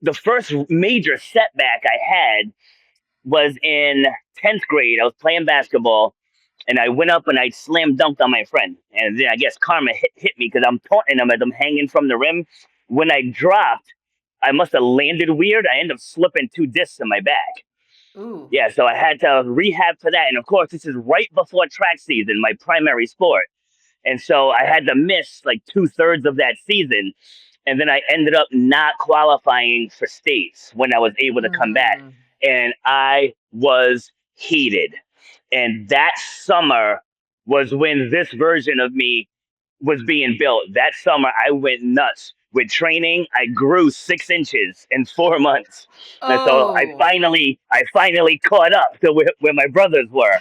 the first major setback I had was in 10th grade. I was playing basketball and I went up and I slam dunked on my friend. And then I guess karma hit me because I'm taunting him as I'm hanging from the rim. When I dropped, I must have landed weird. I ended up slipping two discs in my back. Ooh. Yeah, so I had to rehab for that. And of course, this is right before track season, my primary sport. And so I had to miss like 2/3 of that season. And then I ended up not qualifying for states when I was able to come back. Mm. And I was heated. And that summer was when this version of me was being built. That summer, I went nuts with training. I grew 6 inches in 4 months, and so Oh. I finally caught up to where my brothers were.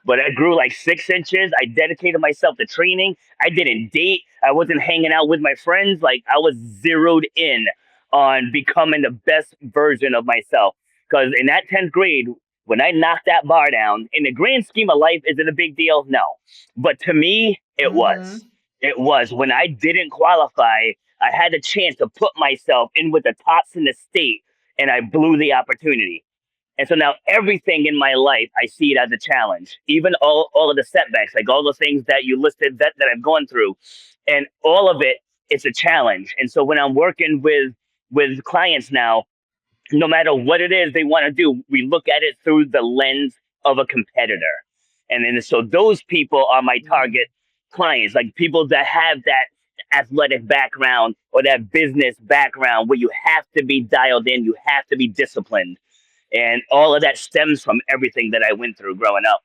But I grew like 6 inches. I dedicated myself to training. I didn't date. I wasn't hanging out with my friends. Like I was zeroed in on becoming the best version of myself. Because in that 10th grade, when I knocked that bar down, in the grand scheme of life, is it a big deal? No. But to me, it was. Mm-hmm. It was. When I didn't qualify, I had a chance to put myself in with the tops in the state, and I blew the opportunity. And so now everything in my life, I see it as a challenge. Even all of the setbacks, like all the things that you listed that I've gone through, and all of it, it's a challenge. And so when I'm working with clients now, no matter what it is they want to do, we look at it through the lens of a competitor. And then so those people are my Mm. target clients, like people that have that athletic background or that business background where you have to be dialed in, you have to be disciplined. And all of that stems from everything that I went through growing up.